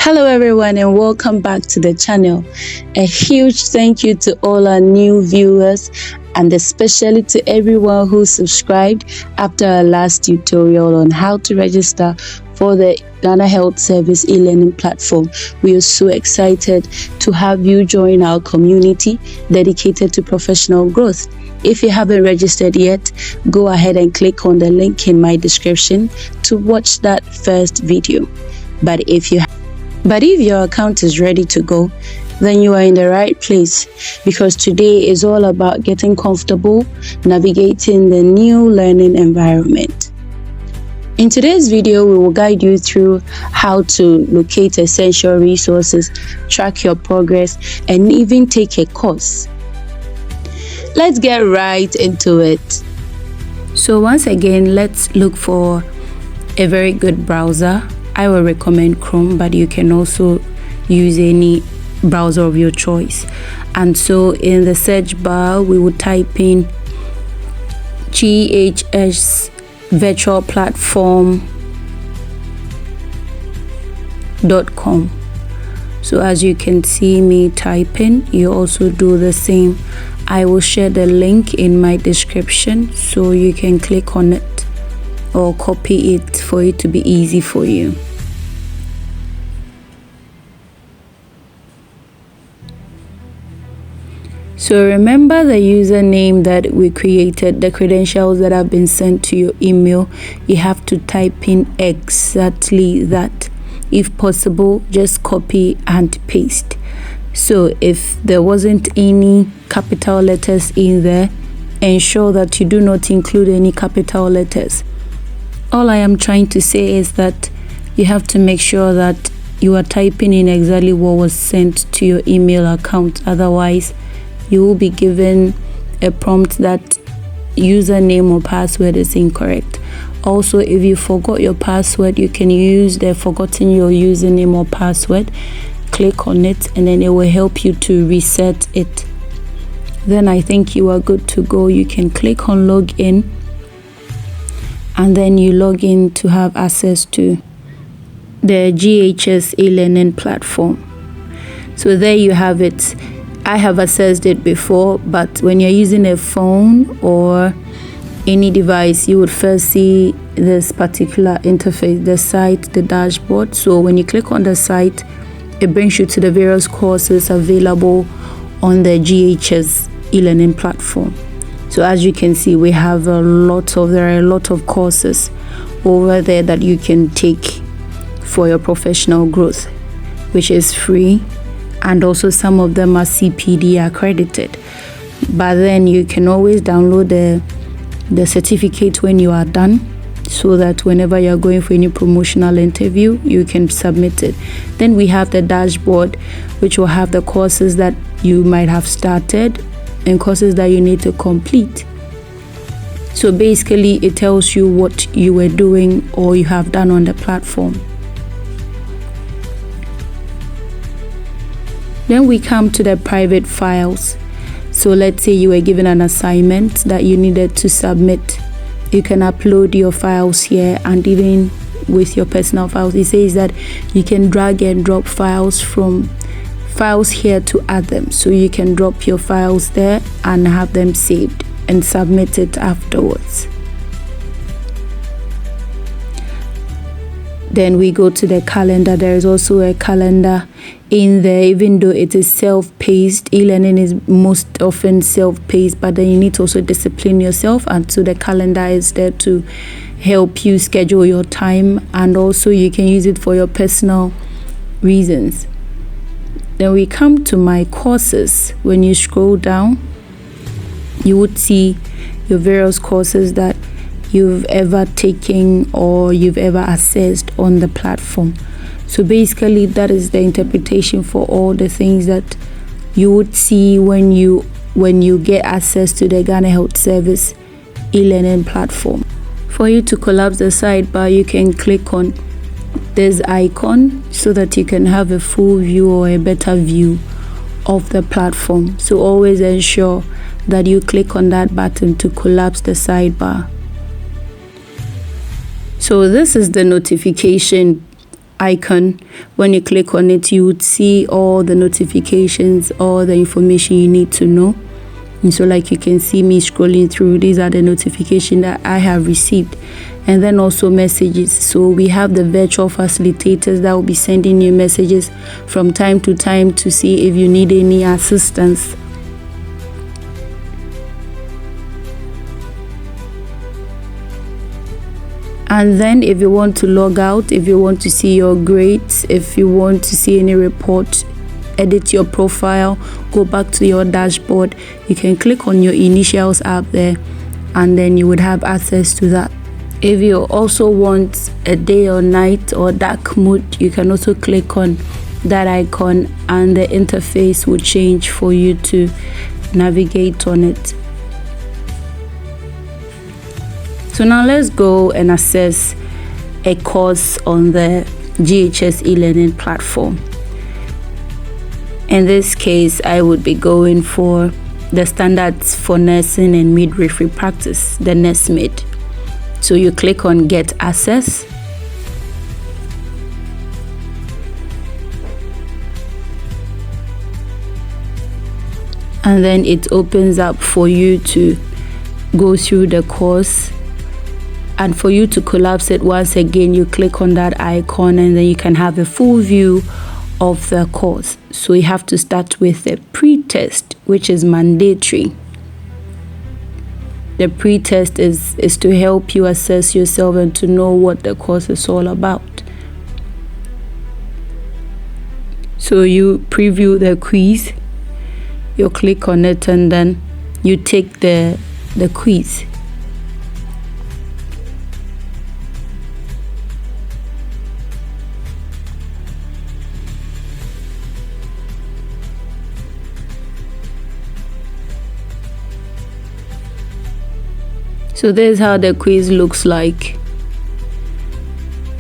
Hello everyone and welcome back to the channel. A huge thank you to all our new viewers and especially to everyone who subscribed after our last tutorial on how to register for the Ghana Health Service eLearning platform. We are so excited to have you join our community dedicated to professional growth. If you haven't registered yet, go ahead and click on the link in my description to watch that first video. But if your account is ready to go, then you are in the right place, because today is all about getting comfortable navigating the new learning environment. In today's video, we will guide you through how to locate essential resources, track your progress, and even take a course. Let's get right into it. So once again, let's look for a very good browser. I will recommend Chrome, but you can also use any browser of your choice. And so in the search bar, we will type in GHS virtual platform.com. So as you can see me typing, you also do the same. I will share the link in my description so you can click on it or copy it for it to be easy for you. So remember the username that we created, the credentials that have been sent to your email. You have to type in exactly that. If possible, just copy and paste. So if there wasn't any capital letters in there, ensure that you do not include any capital letters. All I am trying to say is that you have to make sure that you are typing in exactly what was sent to your email account. Otherwise, you will be given a prompt that username or password is incorrect. Also, if you forgot your password, you can use the forgotten your username or password. Click on it and then it will help you to reset it. Then I think you are good to go. You can click on login and then you log in to have access to the GHS eLearning platform. So there you have it. I have accessed it before, but when you're using a phone or any device, you would first see this particular interface, the site, the dashboard. So when you click on the site, it brings you to the various courses available on the GHS eLearning platform. So as you can see, there are a lot of courses over there that you can take for your professional growth, which is free. And also some of them are CPD accredited, but then you can always download the certificate when you are done, so that whenever you're going for any promotional interview, you can submit it. Then we have the dashboard, which will have the courses that you might have started and courses that you need to complete. So basically it tells you what you were doing or you have done on the platform. Then we come to the private files. So let's say you were given an assignment that you needed to submit. You can upload your files here, and even with your personal files, it says that you can drag and drop files from files here to add them. So you can drop your files there and have them saved and submit it afterwards. Then we go to the calendar. There is also a calendar in there, even though it is self-paced. E-learning is most often self-paced, but then you need to also discipline yourself, and so the calendar is there to help you schedule your time, and also you can use it for your personal reasons. Then we come to my courses. When you scroll down, you would see your various courses that you've ever taken or you've ever accessed on the platform. So basically that is the interpretation for all the things that you would see when you get access to the Ghana Health Service eLearning platform. For you to collapse the sidebar, you can click on this icon so that you can have a full view or a better view of the platform. So always ensure that you click on that button to collapse the sidebar. So this is the notification icon. When you click on it, you would see all the notifications, all the information you need to know. And so like you can see me scrolling through, these are the notifications that I have received. And then also messages. So we have the virtual facilitators that will be sending you messages from time to time to see if you need any assistance. And then if you want to log out, if you want to see your grades, if you want to see any report, edit your profile, go back to your dashboard, you can click on your initials app there, and then you would have access to that. If you also want a day or night or dark mode, you can also click on that icon and the interface will change for you to navigate on it. So now let's go and access a course on the GHS eLearning platform. In this case, I would be going for the standards for nursing and midwifery practice, the NESMID. So you click on Get Access. And then it opens up for you to go through the course. And for you to collapse it, once again, you click on that icon and then you can have a full view of the course. So you have to start with the pre-test, which is mandatory. The pre-test is to help you assess yourself and to know what the course is all about. So you preview the quiz, you click on it, and then you take the quiz. So this is how the quiz looks like.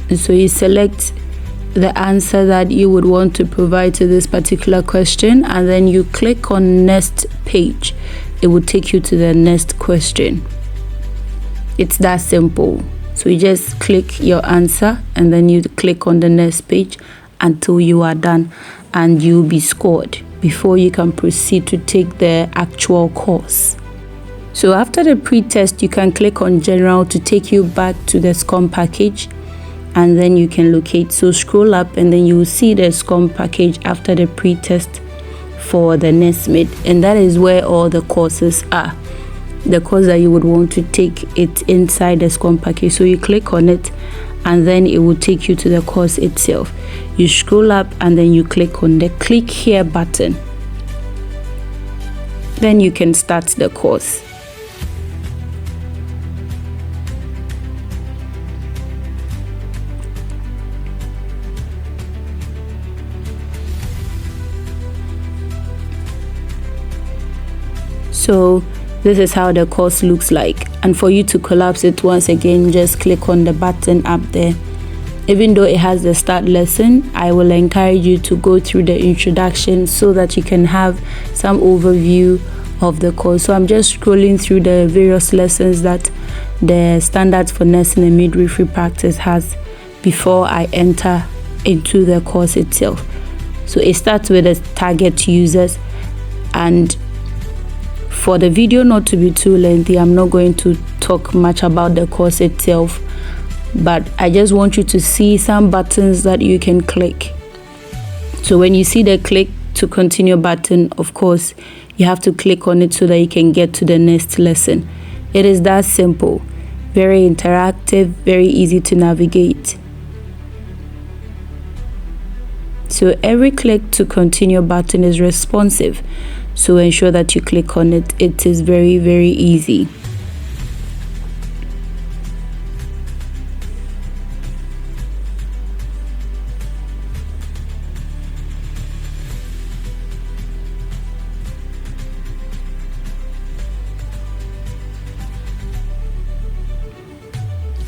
And so you select the answer that you would want to provide to this particular question, and then you click on next page. It will take you to the next question. It's that simple. So you just click your answer and then you click on the next page until you are done, and you'll be scored before you can proceed to take the actual course. So after the pre-test, you can click on General to take you back to the SCORM package, and then you can locate. So scroll up and then you will see the SCORM package after the pre-test for the NESMID, and that is where all the courses are. The course that you would want to take it inside the SCORM package. So you click on it and then it will take you to the course itself. You scroll up and then you click on the Click Here button. Then you can start the course. So this is how the course looks like, and for you to collapse it, once again, just click on the button up there. Even though it has the start lesson, I will encourage you to go through the introduction so that you can have some overview of the course. So I'm just scrolling through the various lessons that the standards for nursing and midwifery practice has before I enter into the course itself. So it starts with the target users, and for the video not to be too lengthy, I'm not going to talk much about the course itself, but I just want you to see some buttons that you can click. So when you see the click to continue button, of course, you have to click on it so that you can get to the next lesson. It is that simple, very interactive, very easy to navigate. So every click to continue button is responsive. So ensure that you click on it. It is very, very easy.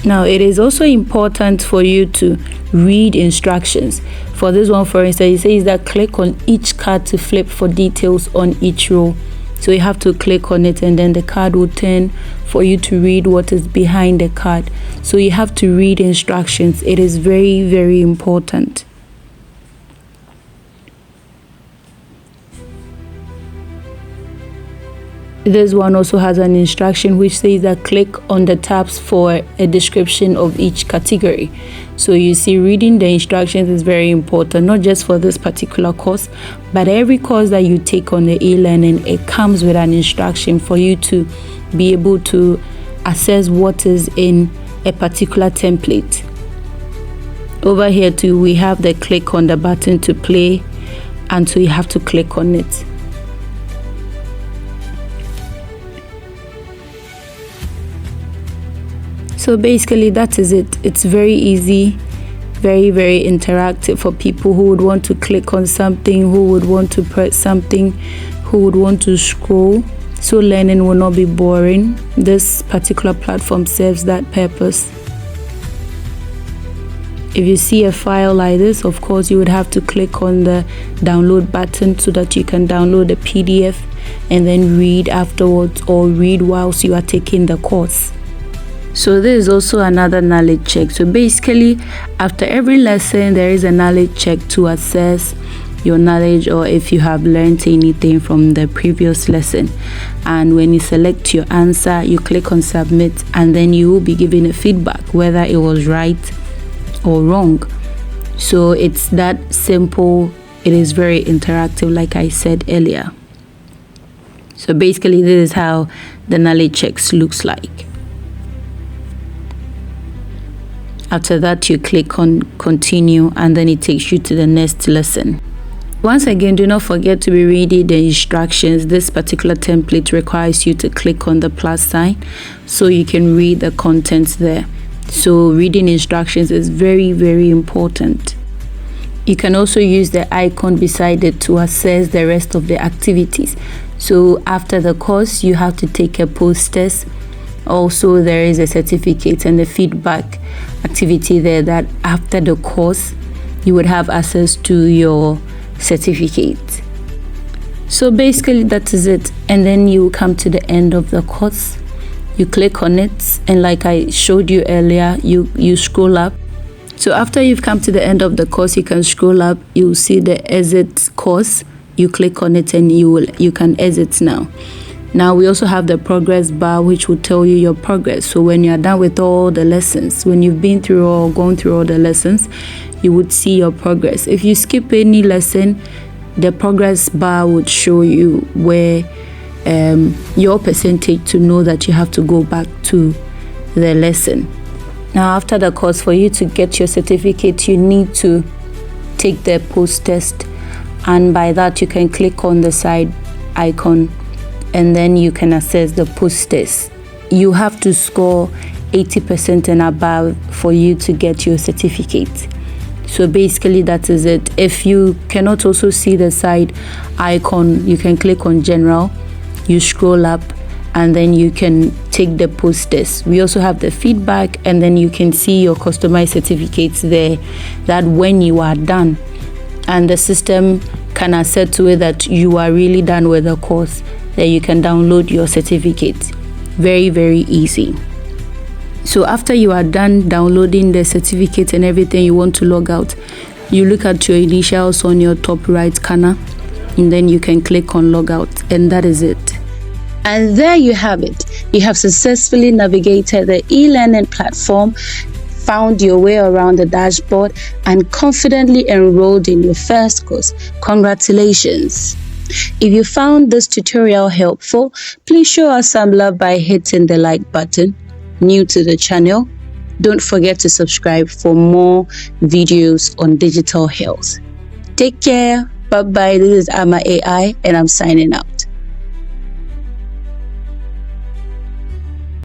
Now, it is also important for you to read instructions. For this one, for instance, it says that click on each card to flip for details on each row. So you have to click on it, and then the card will turn for you to read what is behind the card. So you have to read instructions. It is very, very important. This one also has an instruction which says that click on the tabs for a description of each category. So you see, reading the instructions is very important, not just for this particular course, but every course that you take on the e-learning, it comes with an instruction for you to be able to assess what is in a particular template. Over here too, we have the click on the button to play, and so you have to click on it. So basically that is it. It's very easy, very, very interactive for people who would want to click on something, who would want to press something, who would want to scroll. So learning will not be boring. This particular platform serves that purpose. If you see a file like this, of course you would have to click on the download button so that you can download the PDF and then read afterwards, or read whilst you are taking the course. So this is also another knowledge check. So basically, after every lesson, there is a knowledge check to assess your knowledge, or if you have learned anything from the previous lesson. And when you select your answer, you click on submit, and then you will be given a feedback whether it was right or wrong. So it's that simple. It is very interactive, like I said earlier. So basically, this is how the knowledge checks looks like. After that, you click on continue, and then it takes you to the next lesson. Once again, do not forget to be reading the instructions. This particular template requires you to click on the plus sign so you can read the contents there. So reading instructions is very, very important. You can also use the icon beside it to assess the rest of the activities. So after the course, you have to take a post test. Also, there is a certificate and a feedback activity there, that after the course you would have access to your certificate. So basically that is it, and then you come to the end of the course. You click on it, and like I showed you earlier, you scroll up. So after you've come to the end of the course, you can scroll up. You'll see the exit course. You click on it, and you can exit now. Now we also have the progress bar, which will tell you your progress. So when you are done with all the lessons, when you've been through or gone through all the lessons, you would see your progress. If you skip any lesson, the progress bar would show you where your percentage, to know that you have to go back to the lesson. Now after the course, for you to get your certificate, you need to take the post test, and by that you can click on the side icon, and then you can access the post test. You have to score 80% and above for you to get your certificate. So basically that is it. If you cannot also see the side icon, you can click on general, you scroll up, and then you can take the post test. We also have the feedback, and then you can see your customized certificates there, that when you are done and the system can assert to it that you are really done with the course, then you can download your certificate. Very, very easy. So after you are done downloading the certificate and everything, you want to log out, you look at your initials on your top right corner, and then you can click on log out, and that is it. And there you have it. You have successfully navigated the e-learning platform, found your way around the dashboard, and confidently enrolled in your first course. Congratulations. If you found this tutorial helpful, please show us some love by hitting the like button. New to the channel, don't forget to subscribe for more videos on digital health. Take care. Bye bye. This is Ama AI, and I'm signing out.